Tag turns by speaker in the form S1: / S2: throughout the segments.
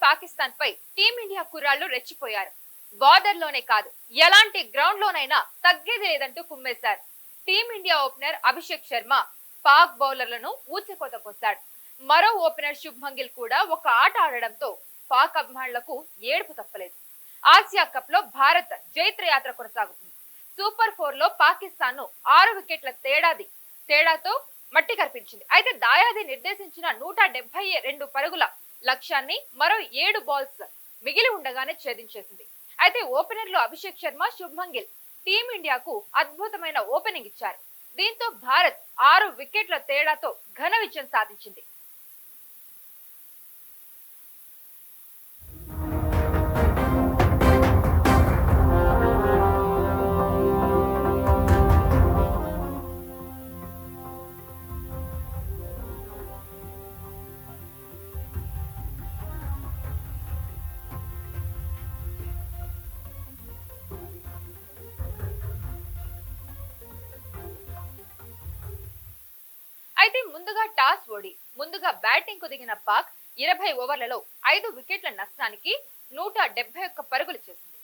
S1: పాకిస్తాన్ పై team India కుర్రాళ్లు రెచ్చిపోయారు. Border లోనే కాదు, ఎలాంటి గ్రౌండ్ లోనైనా తగ్గేది లేదంటూ కుమ్మేశారు. టీమిండియా ఓపెనర్ అభిషేక్ శర్మ పాక్ బౌలర్లను ఊచకోత కోశాడు. మరో ఓపెనర్ శుభ్మన్ గిల్ కూడా ఒక ఆట ఆడడంతో పాక్ అభిమానులకు ఏడుపు తప్పలేదు. ఆసియా కప్ లో భారత్ జైత్రయాత్ర కొనసాగుతుంది. సూపర్ 4 లో పాకిస్తాన్ ను 6 వికెట్ల తేడాతో మట్టి కనిపించింది. అయితే దాయాది నిర్దేశించిన 172 పరుగుల లక్ష్యాన్ని మరో 7 బాల్స్ మిగిలి ఉండగానే ఛేదించేసింది. అయితే ఓపెనర్లు అభిషేక్ శర్మ, శుభ్మన్ గిల్ టీమిండియాకు అద్భుతమైన ఓపెనింగ్ ఇచ్చారు. దీంతో భారత్ 6 వికెట్ల తేడాతో ఘన విజయం సాధించింది. అయితే ముందుగా బ్యాటింగ్ కు దిగిన పాక్ 20 ఓవర్లలో 5 వికెట్ల నష్టానికి 171 పరుగులు చేసింది.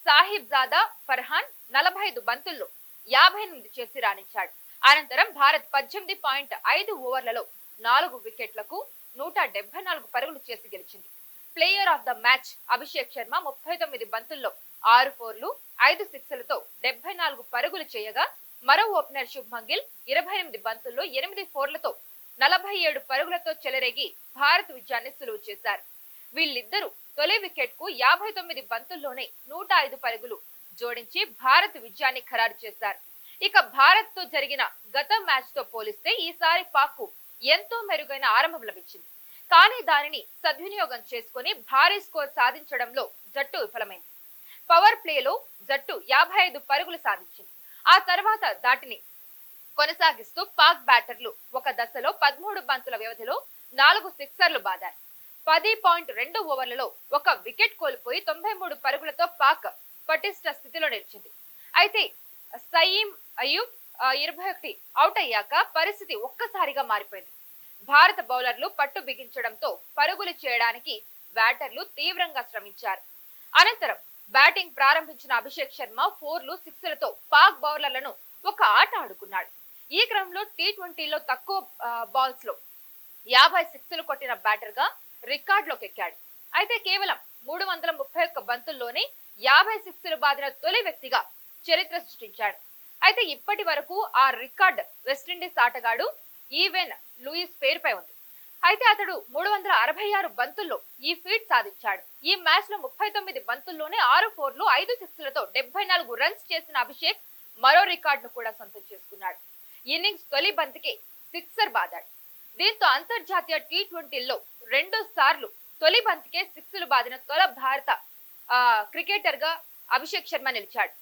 S1: సాహిబ్ జాదా ఫర్హాన్ 45 బంతుల్లో 58 చేసి రాణించాడు. అనంతరం భారత్ 18.5 ఓవర్లలో 4 వికెట్లకు 174 పరుగులు చేసి గెలిచింది. Player of the match Abhishek Sharma 39 బంతుల్లో 6 ఫోర్లు 5 సిక్స్లతో 74 పరుగులు చేయగా, మరో ఓపెనర్ శుభ్మన్ గిల్ 28 బంతుల్లో 8 ఫోర్లతో 47 పరుగులతో చెలరేగి భారత్ విజయాన్ని సులువు చేశారు. వీళ్ళిద్దరూ తొలి వికెట్ కు 59 బంతుల్లోనే 105 పరుగులు జోడించి భారత్ విజయాన్ని ఖరారు చేశారు. ఇక భారత్ తో జరిగిన గత మ్యాచ్ తో పోలిస్తే ఈసారి పాక్ కు ఎంతో మెరుగైన ఆరంభం లభించింది. కానీ దానిని సద్వినియోగం చేసుకుని భారీ స్కోర్ సాధించడంలో జట్టు విఫలమైంది. పవర్ ప్లేలో జట్టు 55 పరుగులు సాధించింది. ఆ తర్వాత దాటిని కొనసాగిస్తూ పాక్ బ్యాటర్లు ఒక దశలో 13 బంతుల వ్యవధిలో 4 సిక్సర్లు బాదారు. 10.2 ఓవర్లలో ఒక వికెట్ కోల్పోయి 93 పరుగులతో పాక్ పటిష్ట స్థితిలో నిలిచింది. అయితే సయీం అయూబ్ 21 అవుట్ అయ్యాక పరిస్థితి ఒక్కసారిగా మారిపోయింది. భారత బౌలర్లు పట్టు బిగించడంతో పరుగులు చేయడానికి బ్యాటర్లు తీవ్రంగా శ్రమించారు. అనంతరం బ్యాటింగ్ ప్రారంభించిన అభిషేక్ శర్మ 4లు 6లతో పాక్ బౌలర్లను ఒక ఆట ఆడుకున్నాడు. ఈ క్రమంలో టీ20లో తక్కువ బాల్స్ లో 56లు కొట్టిన బ్యాటర్ గా రికార్డులోకి ఎక్కాడు. అయితే కేవలం 331 బంతుల్లోనే 56లు బాదిన తొలి వ్యక్తిగా చరిత్ర సృష్టించాడు. అయితే ఇప్పటి వరకు ఆ రికార్డ్ వెస్టిండీస్ ఆటగాడు ఈవెన్ లూయిస్ పేరుపై ఉంది. అయితే అతడు 366 బంతుల్లో ఈ ఫీట్ సాధించాడు. ఈ మ్యాచ్ లో 39 బంతుల్లోనే 6 ఫోర్లు 5 సిక్స్లతో 74 రన్స్ చేసిన అభిషేక్ మరో రికార్డును కూడా సొంతం చేసుకున్నాడు. ఇన్నింగ్స్ తొలి బంతికే సిక్సర్ బాదాడు. దీంతో అంతర్జాతీయ టీ20లో 2 సార్లు తొలి బంతికే సిక్స్లు బాదిన తొలి భారత క్రికెటర్ గా అభిషేక్ శర్మ నిలిచాడు.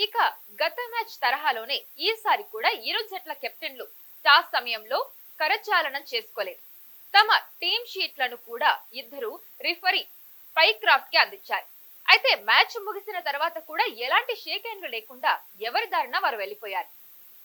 S1: ఇక గత మ్యాచ్ తరహాలోనే ఈసారి కూడా ఇరు జట్ల కెప్టెన్లు టాస్ సమయంలో కరచాలనం చేసుకోలేదు. తమ టీం షీట్లను కూడా ఇద్దరు రిఫరీ పైక్రాఫ్ట్ కి అందించారు. అయితే మ్యాచ్ ముగిసిన తర్వాత కూడా ఎలాంటి షేక్ హ్యాండ్లు లేకుండా ఎవరి దారిన వారు వెళ్లిపోయారు.